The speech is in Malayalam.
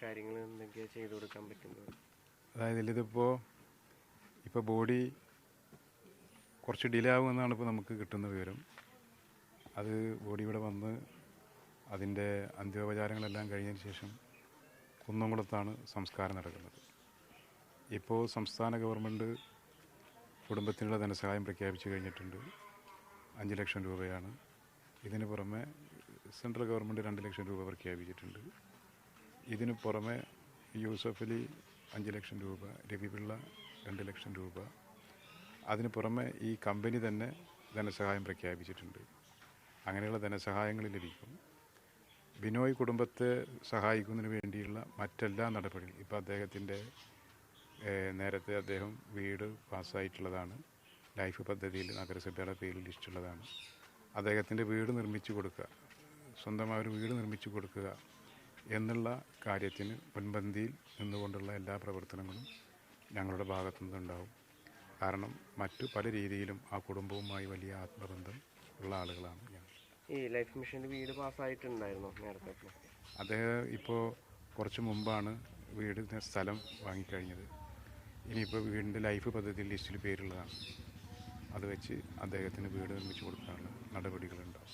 കാര്യങ്ങൾ എന്തൊക്കെയാണ് ചെയ്തു കൊടുക്കാൻ പറ്റുന്നത്? അതായത് ഇപ്പോൾ ബോഡി കുറച്ച് ഡിലേ ആകുമെന്നാണ് ഇപ്പോൾ നമുക്ക് കിട്ടുന്ന വിവരം. അത് ബോഡി ഇവിടെ വന്ന് അതിൻ്റെ അന്ത്യോപചാരങ്ങളെല്ലാം കഴിഞ്ഞതിന് ശേഷം കുന്നംകുളത്താണ് സംസ്കാരം നടക്കുന്നത്. ഇപ്പോൾ സംസ്ഥാന ഗവൺമെൻറ് കുടുംബത്തിനുള്ള ധനസഹായം പ്രഖ്യാപിച്ചു കഴിഞ്ഞിട്ടുണ്ട്. 5 ലക്ഷം രൂപയാണ്. ഇതിന് പുറമെ സെൻട്രൽ ഗവൺമെൻറ് 2 ലക്ഷം രൂപ പ്രഖ്യാപിച്ചിട്ടുണ്ട്. ഇതിന് പുറമെ യൂസഫ് അലി 5 ലക്ഷം രൂപ, രവിപിള്ള 2 ലക്ഷം രൂപ, അതിന് പുറമെ ഈ കമ്പനി തന്നെ ധനസഹായം പ്രഖ്യാപിച്ചിട്ടുണ്ട്. അങ്ങനെയുള്ള ധനസഹായങ്ങൾ ലഭിക്കും. ബിനോയ് കുടുംബത്തെ സഹായിക്കുന്നതിന് വേണ്ടിയുള്ള മറ്റെല്ലാ നടപടികളും ഇപ്പോൾ അദ്ദേഹത്തിൻ്റെ നേരത്തെ അദ്ദേഹം വീട് പാസ്സായിട്ടുള്ളതാണ്. ലൈഫ് പദ്ധതിയിൽ നഗരസഭയുടെ പേരിൽ ലിസ്റ്റുള്ളതാണ്. അദ്ദേഹത്തിൻ്റെ വീട് നിർമ്മിച്ചു കൊടുക്കുക, സ്വന്തമായ ഒരു വീട് നിർമ്മിച്ചു കൊടുക്കുക എന്നുള്ള കാര്യത്തിന് മുൻപന്തിയിൽ നിന്നുകൊണ്ടുള്ള എല്ലാ പ്രവർത്തനങ്ങളും ഞങ്ങളുടെ ഭാഗത്തു നിന്നുണ്ടാവും. കാരണം മറ്റു പല രീതിയിലും ആ കുടുംബവുമായി വലിയ ആത്മബന്ധം ഉള്ള ആളുകളാണ് ഞങ്ങൾ. ഈ ലൈഫ് മിഷൻ്റെ വീട് പാസ്സായിട്ടുണ്ടായിരുന്നു നേരത്തെ? അദ്ദേഹം ഇപ്പോൾ കുറച്ച് മുമ്പാണ് സ്ഥലം വാങ്ങിക്കഴിഞ്ഞത്. ഇനിയിപ്പോൾ വീടിൻ്റെ ലൈഫ് പദ്ധതി ലിസ്റ്റിൽ പേരുള്ളതാണ്. അത് വെച്ച് അദ്ദേഹത്തിന് വീട് നിർമ്മിച്ചു കൊടുക്കാനുള്ള നടപടികളുണ്ടാവും.